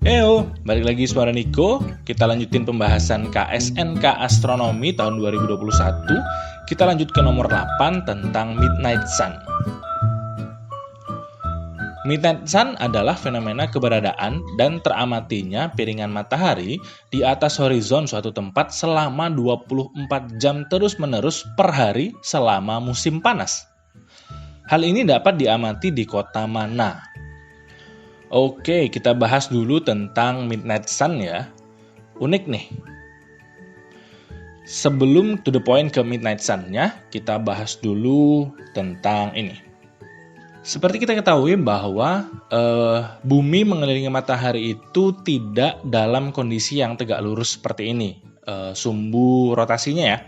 Balik lagi suara Niko. Kita lanjutin pembahasan KSNK Astronomi tahun 2021. Kita lanjut ke nomor 8 tentang Midnight Sun. Midnight Sun adalah fenomena keberadaan dan teramatinya piringan matahari di atas horizon suatu tempat selama 24 jam terus-menerus per hari selama musim panas. Hal ini dapat diamati di kota mana? Oke, kita bahas dulu tentang Midnight Sun ya. Unik nih. Sebelum to the point ke Midnight Sun-nya, kita bahas dulu tentang ini. Seperti kita ketahui bahwa bumi mengelilingi matahari itu tidak dalam kondisi yang tegak lurus seperti ini. Sumbu rotasinya ya.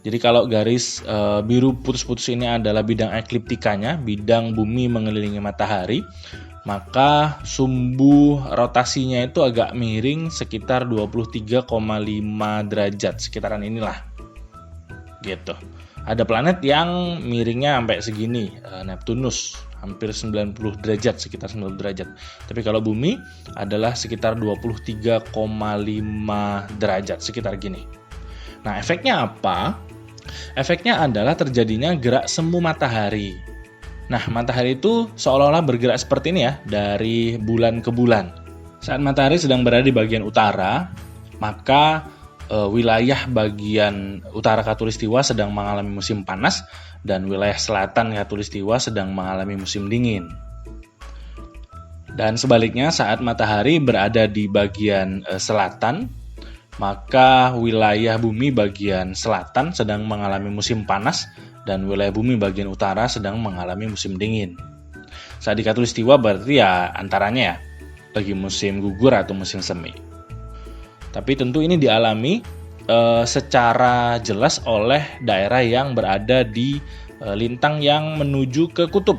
Jadi kalau garis biru putus-putus ini adalah bidang ekliptikanya, bidang bumi mengelilingi matahari, maka sumbu rotasinya itu agak miring sekitar 23,5 derajat, sekitaran inilah. Gitu. Ada planet yang miringnya sampai segini, Neptunus, hampir 90 derajat, sekitar 90 derajat. Tapi kalau bumi adalah sekitar 23,5 derajat, sekitar gini. Nah, efeknya apa? Efeknya adalah terjadinya gerak semu matahari. Nah, matahari itu seolah-olah bergerak seperti ini ya, dari bulan ke bulan. Saat matahari sedang berada di bagian utara, maka wilayah bagian utara Khatulistiwa sedang mengalami musim panas, dan wilayah selatan Khatulistiwa sedang mengalami musim dingin. Dan sebaliknya, saat matahari berada di bagian selatan, maka wilayah bumi bagian selatan sedang mengalami musim panas, dan wilayah bumi bagian utara sedang mengalami musim dingin. Saat di Khatulistiwa berarti ya antaranya ya, lagi musim gugur atau musim semi. Tapi tentu ini dialami secara jelas oleh daerah yang berada di lintang yang menuju ke kutub.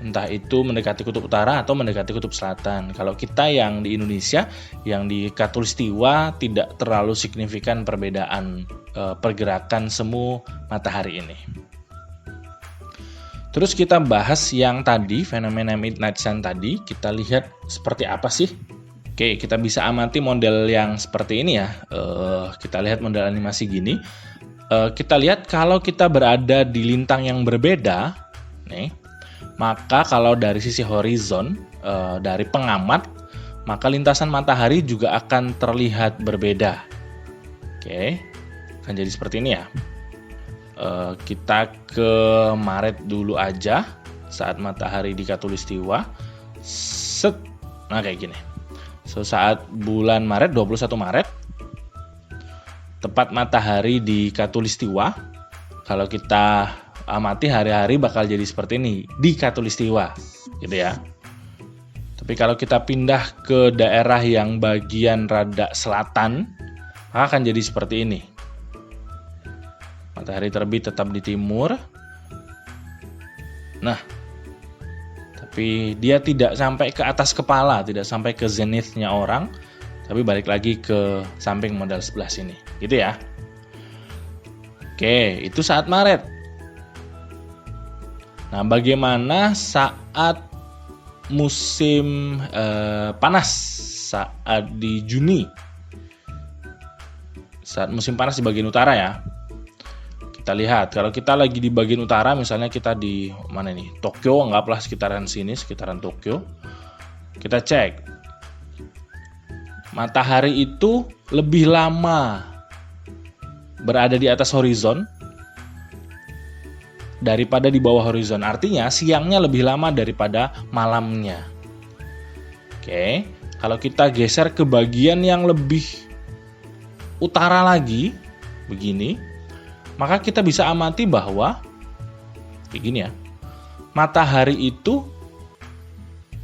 Entah itu mendekati kutub utara atau mendekati kutub selatan. Kalau kita yang di Indonesia, yang di Khatulistiwa, tidak terlalu signifikan perbedaan pergerakan semu matahari ini. Terus kita bahas yang tadi, fenomena Midnight Sun tadi, kita lihat seperti apa sih? Oke, kita bisa amati model yang seperti ini ya. Kita lihat model animasi gini. Kita lihat kalau kita berada di lintang yang berbeda, nih, maka kalau dari sisi horizon, dari pengamat, maka lintasan matahari juga akan terlihat berbeda. Oke, akan jadi seperti ini ya. Kita ke Maret dulu aja, saat matahari di Khatulistiwa. Set. Nah, kayak gini. So, saat bulan Maret, 21 Maret, tepat matahari di Khatulistiwa. Kalau kita amati hari-hari bakal jadi seperti ini di Khatulistiwa, gitu ya. Tapi kalau kita pindah ke daerah yang bagian rada selatan, maka akan jadi seperti ini. Matahari terbit tetap di timur. Nah, tapi dia tidak sampai ke atas kepala, tidak sampai ke zenithnya orang, tapi balik lagi ke samping model sebelah sini, gitu ya. Oke, itu saat Maret. Nah, bagaimana saat musim panas, saat di Juni, saat musim panas di bagian utara ya? Kita lihat, kalau kita lagi di bagian utara, misalnya kita di mana nih? Tokyo, anggaplah sekitaran sini, sekitaran Tokyo. Kita cek. Matahari itu lebih lama berada di atas horizon daripada di bawah horizon. Artinya siangnya lebih lama daripada malamnya. Oke, kalau kita geser ke bagian yang lebih utara lagi, begini, maka kita bisa amati bahwa kayak gini ya, matahari itu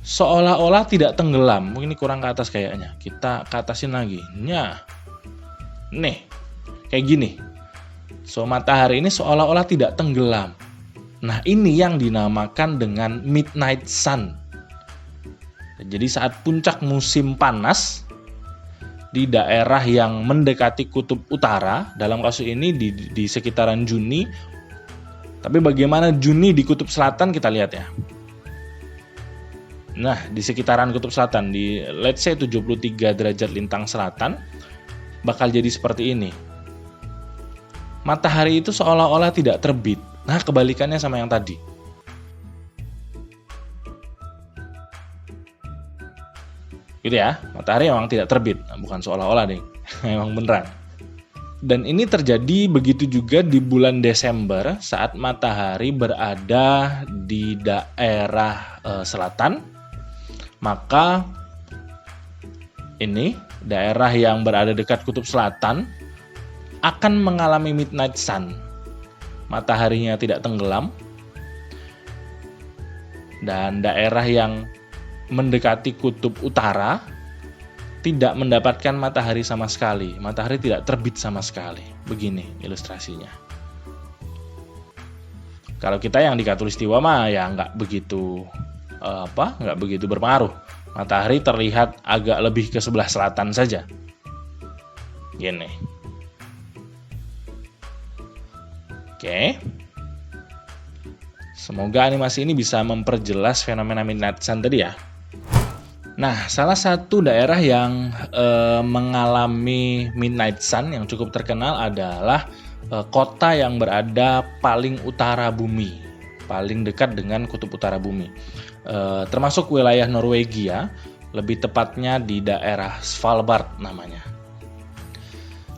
seolah-olah tidak tenggelam. Mungkin ini kurang ke atas kayaknya. Kita ke atasin lagi. Nah, nih, kayak gini. So, matahari ini seolah-olah tidak tenggelam. Nah, ini yang dinamakan dengan Midnight Sun. Jadi saat puncak musim panas di daerah yang mendekati kutub utara, dalam kasus ini di sekitaran Juni. Tapi bagaimana Juni di kutub selatan kita lihat ya. Nah, di sekitaran kutub selatan, di let's say 73 derajat lintang selatan, bakal jadi seperti ini. Matahari itu seolah-olah tidak terbit. Nah, kebalikannya sama yang tadi. Gitu ya, matahari memang tidak terbit. Nah, bukan seolah-olah nih, memang beneran. Dan ini terjadi begitu juga di bulan Desember saat matahari berada di daerah selatan. Maka ini daerah yang berada dekat kutub selatan akan mengalami midnight sun. Mataharinya tidak tenggelam. Dan daerah yang mendekati kutub utara tidak mendapatkan matahari sama sekali. Matahari tidak terbit sama sekali. Begini ilustrasinya. Kalau kita yang di Khatulistiwa mah ya nggak begitu berpengaruh. Matahari terlihat agak lebih ke sebelah selatan saja. Gini. Oke. Semoga animasi ini bisa memperjelas fenomena midnight sun tadi ya. Nah, salah satu daerah yang mengalami midnight sun yang cukup terkenal adalah kota yang berada paling utara bumi, paling dekat dengan kutub utara bumi, termasuk wilayah Norwegia, lebih tepatnya di daerah Svalbard namanya.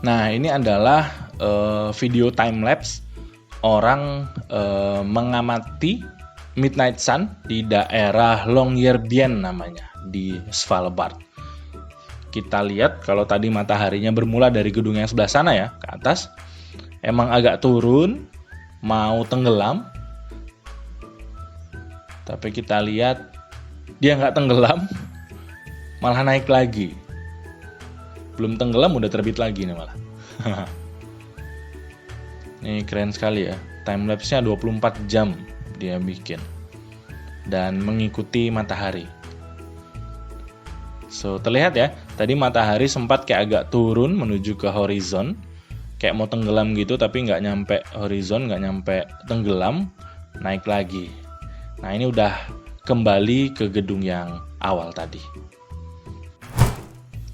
Nah, ini adalah video time lapse orang mengamati midnight sun di daerah Longyearbyen namanya, di Svalbard. Kita lihat kalau tadi mataharinya bermula dari gedung yang sebelah sana ya, ke atas. Emang agak turun, mau tenggelam. Tapi kita lihat dia nggak tenggelam, malah naik lagi. Belum tenggelam udah terbit lagi nih malah. Ini keren sekali ya. Timelapse-nya 24 jam dia bikin. Dan mengikuti matahari. So, terlihat ya, tadi matahari sempat kayak agak turun menuju ke horizon, kayak mau tenggelam gitu, tapi nggak nyampe horizon, nggak nyampe tenggelam, naik lagi. Nah, ini udah kembali ke gedung yang awal tadi.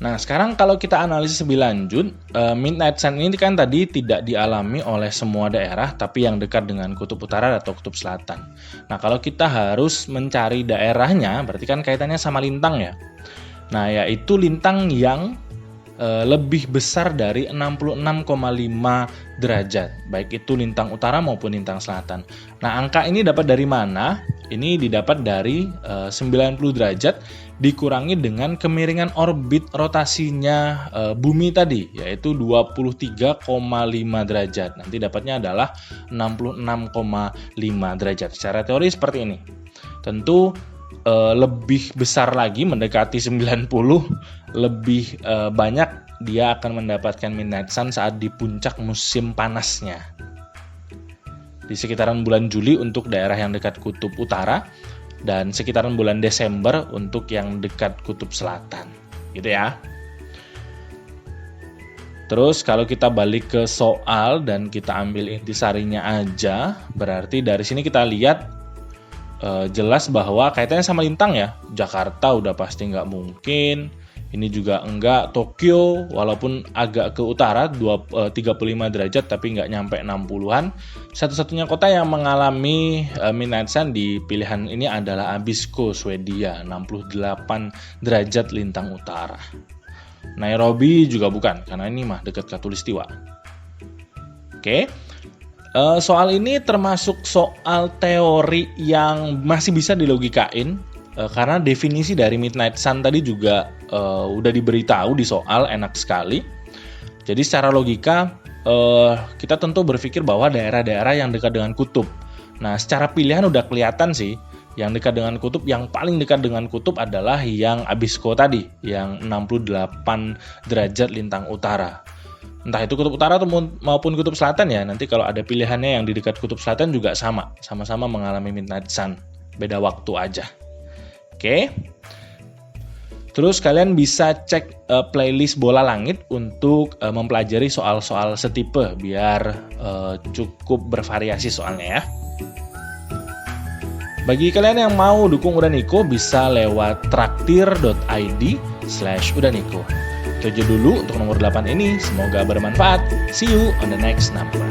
Nah, sekarang kalau kita analisis lebih lanjut, midnight sun ini kan tadi tidak dialami oleh semua daerah, tapi yang dekat dengan kutub utara atau kutub selatan. Nah, kalau kita harus mencari daerahnya, berarti kan kaitannya sama lintang ya. Nah, yaitu lintang yang lebih besar dari 66,5 derajat, baik itu lintang utara maupun lintang selatan. Nah, angka ini dapat dari mana? Ini didapat dari 90 derajat dikurangi dengan kemiringan orbit rotasinya bumi tadi, yaitu 23,5 derajat. Nanti dapatnya adalah 66,5 derajat. Secara teori seperti ini. Tentu lebih besar lagi, mendekati 90, lebih banyak dia akan mendapatkan midnight sun saat di puncak musim panasnya. Di sekitaran bulan Juli untuk daerah yang dekat kutub utara, dan sekitaran bulan Desember untuk yang dekat kutub selatan. Gitu ya. Terus kalau kita balik ke soal dan kita ambil intisarinya aja, berarti dari sini kita lihat jelas bahwa kaitannya sama lintang ya. Jakarta udah pasti nggak mungkin. Ini juga enggak. Tokyo walaupun agak ke utara 35 derajat tapi nggak nyampe 60-an. Satu-satunya kota yang mengalami midnight sun di pilihan ini adalah Abisko, Swedia, 68 derajat lintang utara. Nairobi juga bukan, karena ini mah dekat Khatulistiwa. Oke. Soal ini termasuk soal teori yang masih bisa dilogikain, karena definisi dari midnight sun tadi juga udah diberitahu di soal, enak sekali. Jadi secara logika kita tentu berpikir bahwa daerah-daerah yang dekat dengan kutub. Nah, secara pilihan udah kelihatan sih, yang dekat dengan kutub, yang paling dekat dengan kutub adalah yang Abisko tadi, yang 68 derajat lintang utara. Entah itu kutub utara maupun kutub selatan ya, nanti kalau ada pilihannya yang di dekat kutub selatan juga sama-sama mengalami midnight sun, beda waktu aja. Oke. Terus kalian bisa cek playlist Bola Langit untuk mempelajari soal-soal setipe biar cukup bervariasi soalnya ya. Bagi kalian yang mau dukung Udaniko bisa lewat traktir.id/Udaniko. Itu aja dulu untuk nomor 8 ini, semoga bermanfaat. See you on the next number.